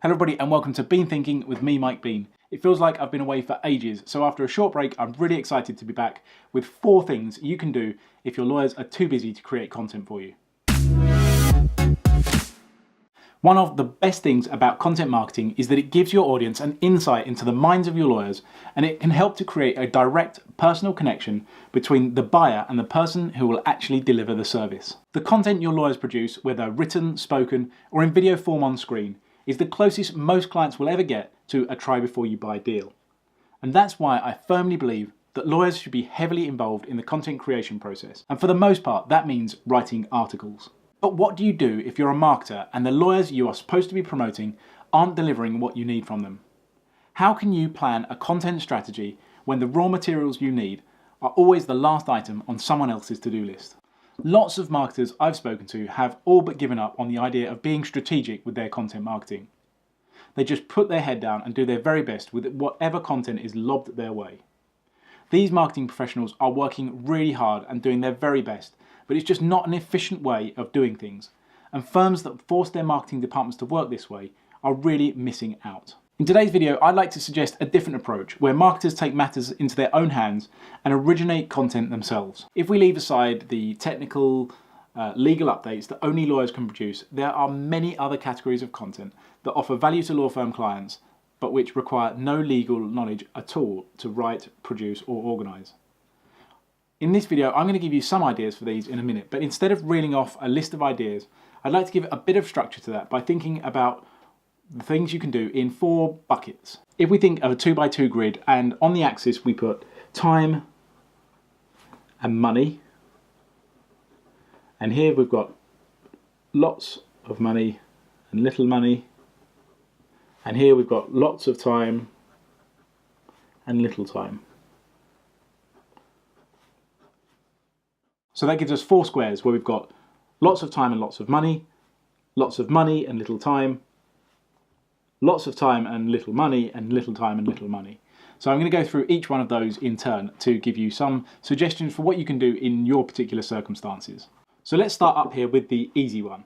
Hello everybody and welcome to Bean Thinking with me, Mike Bean. It feels like I've been away for ages, so after a short break I'm really excited to be back with 4 things you can do if your lawyers are too busy to create content for you. One of the best things about content marketing is that it gives your audience an insight into the minds of your lawyers, and it can help to create a direct personal connection between the buyer and the person who will actually deliver the service. The content your lawyers produce, whether written, spoken, or in video form on screen, is the closest most clients will ever get to a try before you buy deal. And that's why I firmly believe that lawyers should be heavily involved in the content creation process. And for the most part, that means writing articles. But what do you do if you're a marketer and the lawyers you are supposed to be promoting aren't delivering what you need from them? How can you plan a content strategy when the raw materials you need are always the last item on someone else's to-do list? Lots of marketers I've spoken to have all but given up on the idea of being strategic with their content marketing. They just put their head down and do their very best with whatever content is lobbed their way. These marketing professionals are working really hard and doing their very best, but it's just not an efficient way of doing things, and firms that force their marketing departments to work this way are really missing out. In today's video, I'd like to suggest a different approach where marketers take matters into their own hands and originate content themselves. If we leave aside the technical, legal updates that only lawyers can produce, there are many other categories of content that offer value to law firm clients, but which require no legal knowledge at all to write, produce, or organise. In this video, I'm going to give you some ideas for these in a minute, but instead of reeling off a list of ideas, I'd like to give a bit of structure to that by thinking about the things you can do in 4 buckets. If we think of a 2x2 grid, and on the axis we put time and money, and here we've got lots of money and little money, and here we've got lots of time and little time. So that gives us 4 squares where we've got lots of time and lots of money and little time, lots of time and little money, and little time and little money. So I'm going to go through each one of those in turn to give you some suggestions for what you can do in your particular circumstances. So let's start up here with the easy one.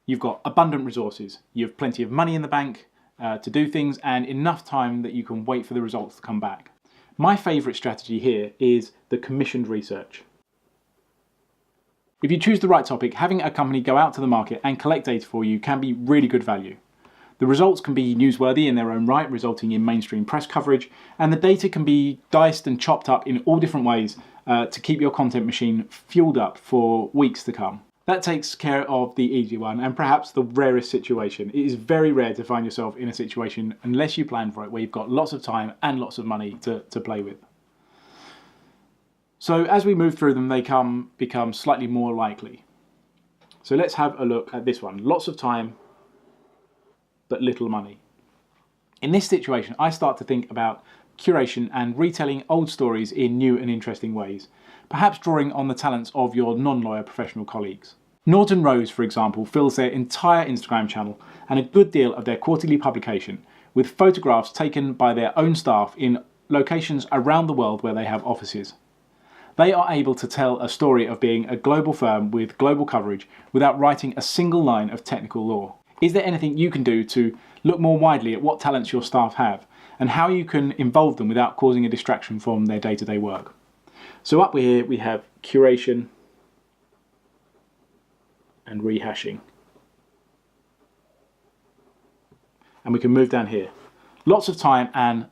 You've got abundant resources. You have plenty of money in the bank to do things and enough time that you can wait for the results to come back. My favourite strategy here is the commissioned research. If you choose the right topic, having a company go out to the market and collect data for you can be really good value. The results can be newsworthy in their own right, resulting in mainstream press coverage, and the data can be diced and chopped up in all different ways to keep your content machine fueled up for weeks to come. That takes care of the easy one and perhaps the rarest situation. It is very rare to find yourself in a situation, unless you plan for it, where you've got lots of time and lots of money to play with. So as we move through them, they become slightly more likely. So let's have a look at this one. Lots of time, but little money. In this situation, I start to think about curation and retelling old stories in new and interesting ways, perhaps drawing on the talents of your non-lawyer professional colleagues. Norton Rose, for example, fills their entire Instagram channel and a good deal of their quarterly publication with photographs taken by their own staff in locations around the world where they have offices. They are able to tell a story of being a global firm with global coverage without writing a single line of technical law. Is there anything you can do to look more widely at what talents your staff have and how you can involve them without causing a distraction from their day-to-day work? So up here we have curation and rehashing. And we can move down here. Lots of time and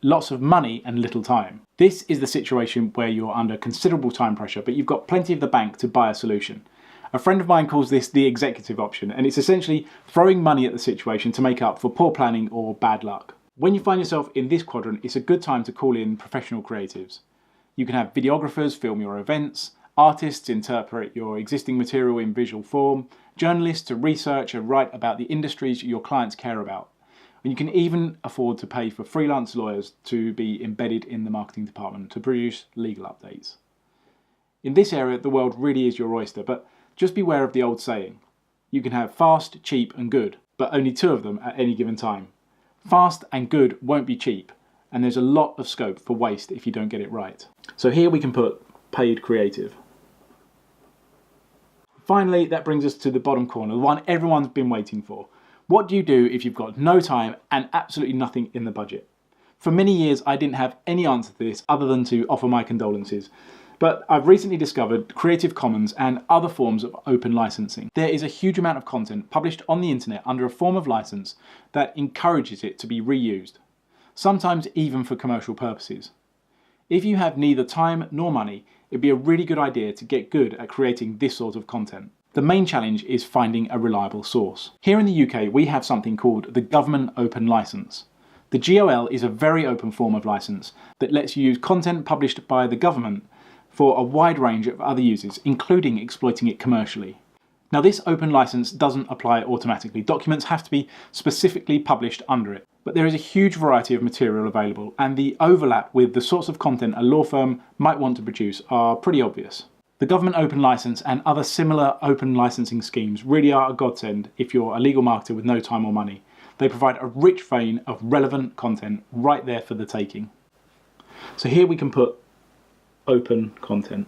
lots of money and little time. This is the situation where you're under considerable time pressure, but you've got plenty of the bank to buy a solution. A friend of mine calls this the executive option, and it's essentially throwing money at the situation to make up for poor planning or bad luck. When you find yourself in this quadrant, it's a good time to call in professional creatives. You can have videographers film your events, artists interpret your existing material in visual form, journalists to research and write about the industries your clients care about. And you can even afford to pay for freelance lawyers to be embedded in the marketing department to produce legal updates. In this area, the world really is your oyster, but just beware of the old saying. You can have fast, cheap and good, but only 2 of them at any given time. Fast and good won't be cheap, and there's a lot of scope for waste if you don't get it right. So here we can put paid creative. Finally, that brings us to the bottom corner, the one everyone's been waiting for. What do you do if you've got no time and absolutely nothing in the budget? For many years, I didn't have any answer to this other than to offer my condolences. But I've recently discovered Creative Commons and other forms of open licensing. There is a huge amount of content published on the internet under a form of license that encourages it to be reused, sometimes even for commercial purposes. If you have neither time nor money, it'd be a really good idea to get good at creating this sort of content. The main challenge is finding a reliable source. Here in the UK, we have something called the Government Open Licence. The GOL is a very open form of licence that lets you use content published by the government for a wide range of other uses, including exploiting it commercially. Now, this open licence doesn't apply automatically. Documents have to be specifically published under it. But there is a huge variety of material available, and the overlap with the sorts of content a law firm might want to produce are pretty obvious. The Government Open Licence and other similar open licensing schemes really are a godsend if you're a legal marketer with no time or money. They provide a rich vein of relevant content right there for the taking. So here we can put open content.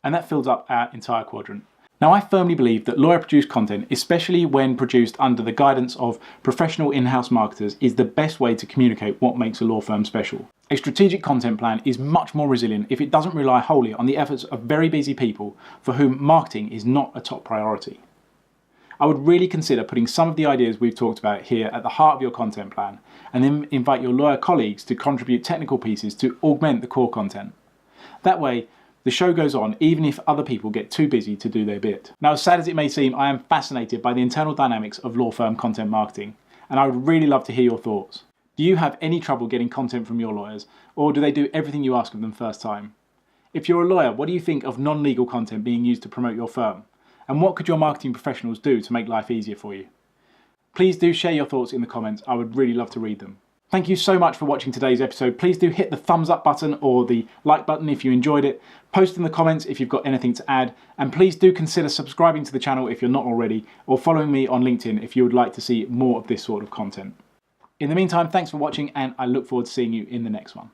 And that fills up our entire quadrant. Now, I firmly believe that lawyer-produced content, especially when produced under the guidance of professional in-house marketers, is the best way to communicate what makes a law firm special. A strategic content plan is much more resilient if it doesn't rely wholly on the efforts of very busy people for whom marketing is not a top priority. I would really consider putting some of the ideas we've talked about here at the heart of your content plan, and then invite your lawyer colleagues to contribute technical pieces to augment the core content. That way, the show goes on even if other people get too busy to do their bit. Now, as sad as it may seem, I am fascinated by the internal dynamics of law firm content marketing, and I would really love to hear your thoughts. Do you have any trouble getting content from your lawyers, or do they do everything you ask of them first time? If you're a lawyer, what do you think of non-legal content being used to promote your firm? And what could your marketing professionals do to make life easier for you? Please do share your thoughts in the comments. I would really love to read them. Thank you so much for watching today's episode. Please do hit the thumbs up button or the like button if you enjoyed it. Post in the comments if you've got anything to add. And please do consider subscribing to the channel if you're not already, or following me on LinkedIn if you would like to see more of this sort of content. In the meantime, thanks for watching, and I look forward to seeing you in the next one.